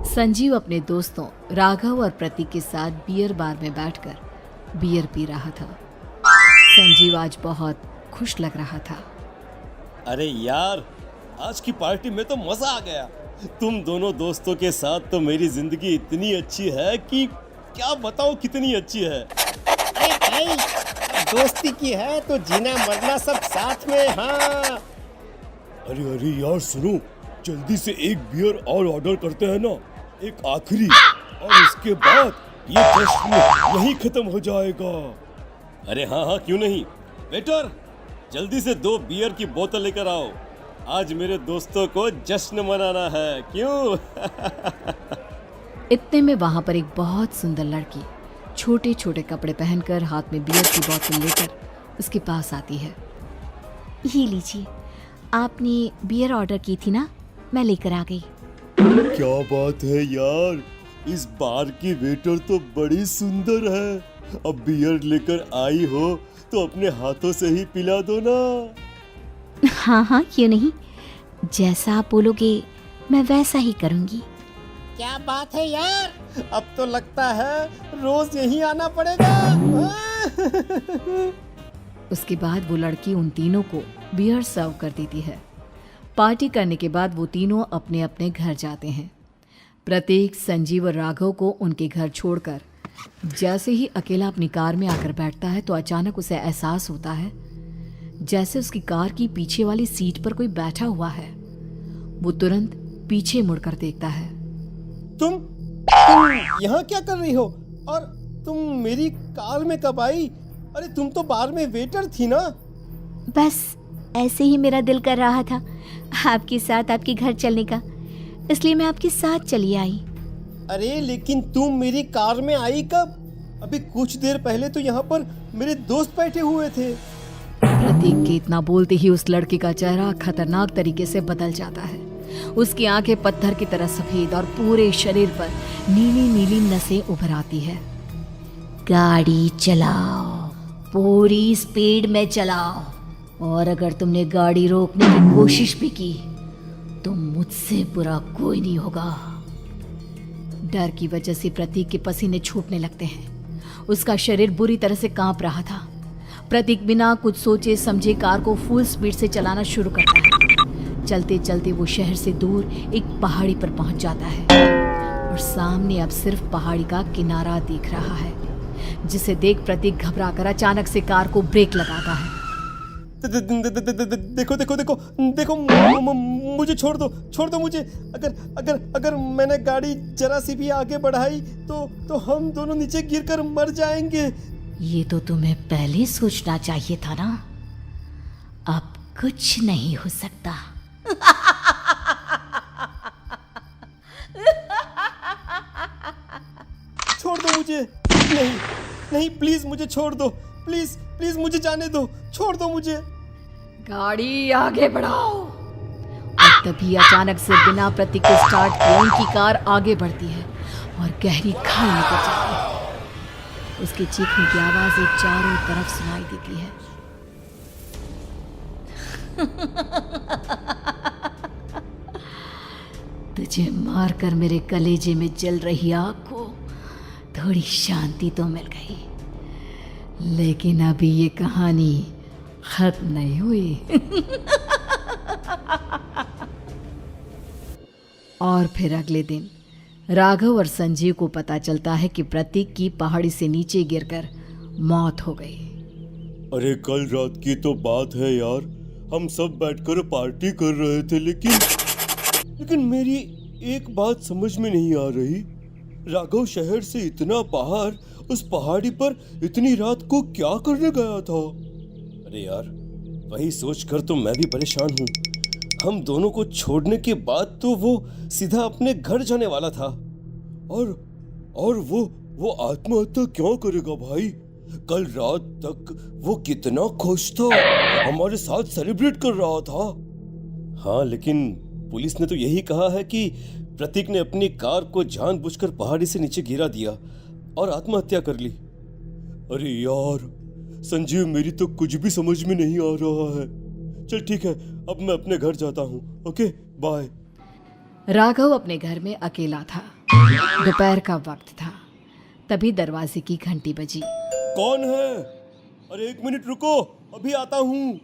संजीव अपने दोस्तों राघव और प्रतीक के साथ बियर बार में बैठकर बियर पी रहा था। संजीव आज बहुत खुश लग रहा था। अरे यार, आज की पार्टी में तो मजा आ गया। तुम दोनों दोस्तों के साथ तो मेरी जिंदगी इतनी अच्छी है कि क्या बताऊं कितनी अच्छी है। अरे भाई, दोस्ती की है तो जीना मरना सब साथ में। हाँ अरे अरे यार सुनो, जल्दी से एक बियर और ऑर्डर करते हैं ना, एक आखिरी, और इसके बाद ये जश्न यहीं खत्म हो जाएगा। अरे हाँ हाँ, क्यों नहीं। वेटर, जल्दी से 2 बियर की बोतल लेकर आओ। आज मेरे दोस्तों को जश्न मनाना है, क्यों? इतने में वहां पर एक बहुत सुंदर लड़की छोटे छोटे कपड़े पहनकर हाथ में बियर की बोतल लेकर उसके पास आती है। ये लीजिए, आपने बियर ऑर्डर की थी ना, मैं लेकर आ गई। क्या बात है यार, इस बार की वेटर तो बड़ी सुंदर है। अब बियर लेकर आई हो तो अपने हाथों से ही पिला दो ना। हाँ हाँ, क्यों नहीं, जैसा आप बोलोगे मैं वैसा ही करूँगी। क्या बात है यार, अब तो लगता है रोज यहीं आना पड़ेगा। उसके बाद वो लड़की उन तीनों को बियर सर्व कर देती है। पार्टी करने के बाद वो तीनों अपने अपने घर जाते हैं। प्रतीक, संजीव और राघव को उनके घर छोड़कर जैसे ही अकेला अपनी कार में आकर बैठता है तो अचानक उसे एहसास होता है जैसे उसकी कार की पीछे वाली सीट पर कोई बैठा हुआ है। वो तुरंत पीछे मुड़कर देखता है। तुम यहाँ क्या कर रही हो? और तुम मेरी कार में कब आई? अरे तुम तो बार में वेटर थी ना। बस ऐसे ही मेरा दिल कर रहा था आपके साथ आपके घर चलने का, इसलिए मैं आपके साथ चली आई। अरे लेकिन तुम मेरी कार में आई कब? अभी कुछ देर पहले तो यहाँ पर मेरे दोस्त बैठे हुए थे। प्रतीक के इतना बोलते ही उस लड़के का चेहरा खतरनाक तरीके से बदल जाता है। उसकी आंखें पत्थर की तरह सफेद और पूरे शरीर पर नीली नीली नसें उभर आती है। गाड़ी चलाओ, पूरी स्पीड में चलाओ, और अगर तुमने गाड़ी रोकने की कोशिश भी की तो मुझसे बुरा कोई नहीं होगा। डर की वजह से प्रतीक के पसीने छूटने लगते हैं। उसका शरीर बुरी तरह से कांप रहा था। प्रतीक बिना कुछ सोचे समझे कार को फुल स्पीड से चलाना शुरू करता है। चलते चलते वो शहर से दूर एक पहाड़ी पर पहुंच जाता है और सामने अब सिर्फ पहाड़ी का किनारा दिख रहा है, जिसे देख प्रतीक घबराकर अचानक से कार को ब्रेक लगाता है। देखो देखो देखो देखो, मुझे छोड़ दो मुझे। अगर अगर अगर मैंने गाड़ी जरा सी भी आगे बढ़ाई तो हम दोनों नीचे गिरकर मर जाएंगे। ये तो तुम्हें पहले सोचना चाहिए था ना। अब कुछ नहीं हो सकता। छोड़ दो मुझे। नहीं नहीं, प्लीज मुझे छोड़ दो। प्लीज प्लीज मुझे जाने दो, छोड़ दो मुझे। गाड़ी आगे बढ़ाओ। और तभी अचानक से बिना प्रतीक को स्टार्ट किए उनकी कार आगे बढ़ती है और गहरी खाई में गिर जाती है। उसके चीखने की आवाजें चारों तरफ सुनाई देती है। तुझे मारकर मेरे कलेजे में जल रही आग को थोड़ी शांति तो मिल गई, लेकिन अभी ये कहानी खत्म नहीं हुई। और फिर अगले दिन राघव और संजीव को पता चलता है कि प्रतीक की पहाड़ी से नीचे गिरकर मौत हो गई। अरे कल रात की तो बात है यार, हम सब बैठकर पार्टी कर रहे थे, लेकिन मेरी एक बात समझ में नहीं आ रही। राघव शहर से इतना बाहर उस पहाड़ी पर इतनी रात को क्या करने गया था? अरे यार, वही सोचकर तो मैं भी परेशान हूँ। हम दोनों को छोड़ने के बाद तो वो सीधा अपने घर जाने वाला था, और वो आत्महत्या क्यों करेगा भाई? कल रात तक वो कितना खुश था, हमारे साथ सेलिब्रेट कर रहा था। हाँ, लेकिन पुलिस ने तो यही कहा है कि प्रतीक ने अपनी कार को जानबूझकर पहाड़ी से नीचे गिरा दिया और आत्महत्या कर ली। अरे यार संजीव, मेरी तो कुछ भी समझ में नहीं आ रहा है। चल ठीक है, अब मैं अपने घर जाता हूँ। Okay, bye. राघव अपने घर में अकेला था। दोपहर का वक्त था। तभी दरवाजे की घंटी बजी। कौन है? अरे 1 मिनट रुको, अभी आता हूँ।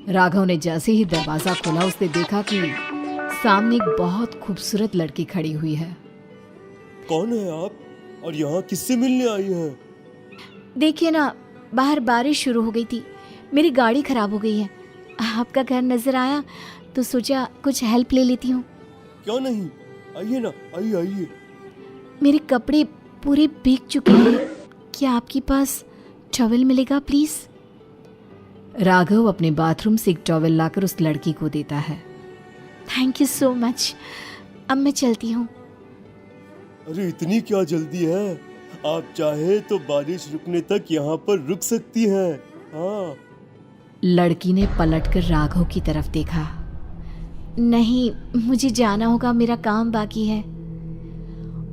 राघव ने जैसे ही दरवाजा खोला उसने देखा कि सामने एक बहुत खूबसूरत लड़की खड़ी हुई है। कौन है आप और यहाँ किससे मिलने आई हैं? देखिए ना, बाहर बारिश शुरू हो गई थी, मेरी गाड़ी खराब हो गई है। आपका घर नजर आया तो सोचा कुछ हेल्प ले लेती हूँ। क्यों नहीं, आइए ना, आइए आइए। मेरे कपड़े पूरे भीग चुके हैं, क्या आपके पास टॉवल मिलेगा प्लीज? राघव अपने बाथरूम से एक टॉवल लाकर उस लड़की को देता है। थैंक यू सो मच, अब मैं चलती हूँ। अरे इतनी क्या जल्दी है? आप चाहे तो बारिश रुकने तक यहाँ पर रुक सकती हैं। हाँ। लड़की ने पलटकर राघव की तरफ देखा। नहीं, मुझे जाना होगा, मेरा काम बाकी है।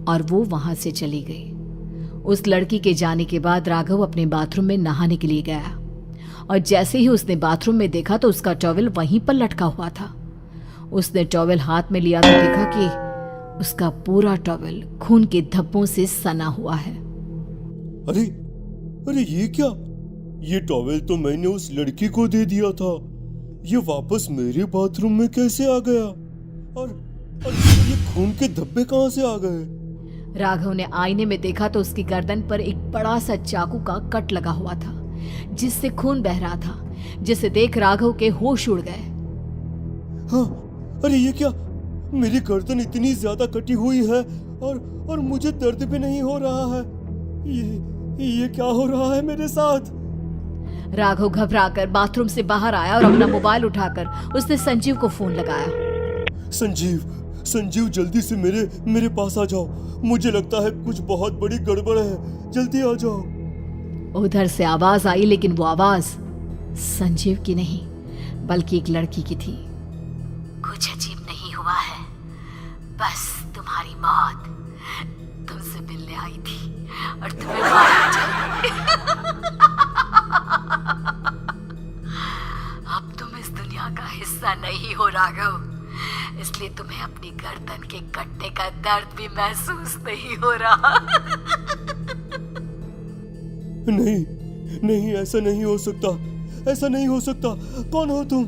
और वो वहां से चली गई। उस लड़की के जाने के बाद राघव अपने बाथरूम में नहाने के लिए गया और जैसे ही उसने बाथरूम में देखा तो उसका टॉवल वहीं पर लटका हुआ था। उसने टॉवल हाथ में लिया तो देखा कि उसका पूरा टॉवल खून के धब्बों से सना हुआ है। अरे अरे ये क्या? ये टॉवेल तो मैंने उस लड़की को दे दिया था। ये वापस मेरे बाथरूम में कैसे आ गया? और ये खून के धब्बे कहाँ से आ गए? राघव ने आईने में देखा तो उसकी गर्दन पर एक बड़ा सा चाकू का कट लगा हुआ था जिससे खून बह रहा था, जिसे देख राघव के होश उड़ गए। हाँ, अरे ये क्या? मेरी गर्दन इतनी ज्यादा कटी हुई है और मुझे दर्द भी नहीं हो रहा है। ये क्या हो रहा है मेरे साथ? राघव घबराकर बाथरूम से बाहर आया और अपना मोबाइल उठाकर उसने संजीव को फोन लगाया। संजीव जल्दी से मेरे पास आ जाओ। मुझे लगता है कुछ बहुत बड़ी गड़बड़ है, जल्दी आ जाओ। उधर से आवाज आई, लेकिन वो आवाज संजीव की नहीं बल्कि एक लड़की की थी। कुछ अजीब नहीं हुआ है, बस तुम्हारी मौत तुमसे मिलने आई थी और तुम्हें मारा जाएगा। अब तुम इस दुनिया का हिस्सा नहीं हो राघव, इसलिए तुम्हें अपनी गर्दन के कटने का दर्द भी महसूस नहीं हो रहा। नहीं, ऐसा नहीं हो सकता, ऐसा नहीं हो सकता। कौन हो तुम?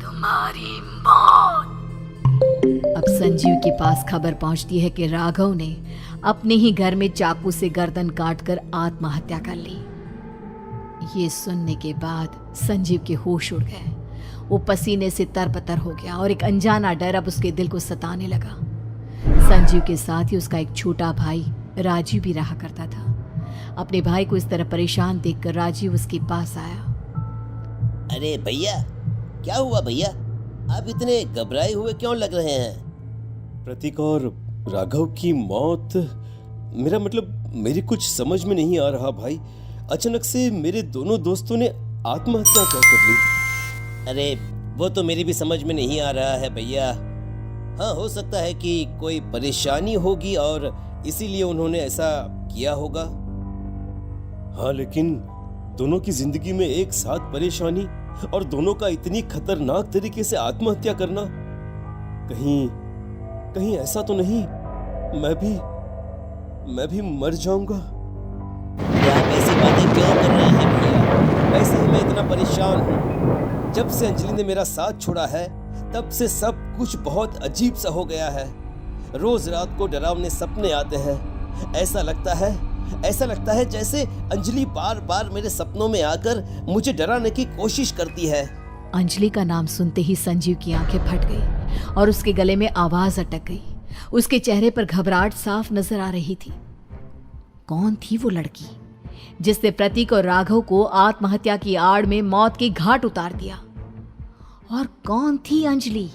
तुम्हारी मौत। अब संजीव के पास खबर पहुंचती है कि राघव ने अपने ही घर में चाकू से गर्दन काटकर आत्महत्या कर ली। ये सुनने के बाद संजीव के होश उड़ गए। वो पसीने से तरबतर हो गया और एक अनजाना डर अब उसके दिल को सताने लगा। संजीव के साथ ही उसका एक छोटा भाई राजीव भी रहा करता था। अपने भाई को इस तरह परेशान देखकर राजीव उसके पास आया। अरे भैया, क्या हुआ भैया? आप इतने घबराए हुए क्यों लग रहे हैं? प्रतीक और राघव की मौत, मेरा मतलब मेरी कुछ समझ में नहीं आ रहा भाई। अचानक से मेरे दोनों दोस्तों ने आत्महत्या क्यों कर ली? अरे वो तो मेरी भी समझ में नहीं आ रहा है भैया। हाँ, हो सकता है कि कोई परेशानी होगी और इसीलिए उन्होंने ऐसा किया होगा। हाँ, लेकिन दोनों की जिंदगी में एक साथ परेशानी और दोनों का इतनी खतरनाक तरीके से आत्महत्या करना, कहीं ऐसा तो नहीं मैं भी मर जाऊंगा? आप ऐसी बातें क्यों कर रहे हैं भैया? वैसे ही मैं इतना परेशान हूँ। जब से अंजलि ने मेरा साथ छोड़ा है तब से सब कुछ बहुत अजीब सा हो गया है। रोज रात को डरावने सपने आते हैं। ऐसा लगता है जैसे अंजलि बार बार मेरे सपनों में आकर मुझे डराने की कोशिश करती है। अंजलि का नाम सुनते ही संजीव की आंखें फट गई और उसके गले में आवाज अटक गई। उसके चेहरे पर घबराहट साफ नजर आ रही थी। कौन थी वो लड़की जिसने प्रतीक और राघव को आत्महत्या की आड़ में मौत के घाट उतार दिया? और कौन थी अंजलि?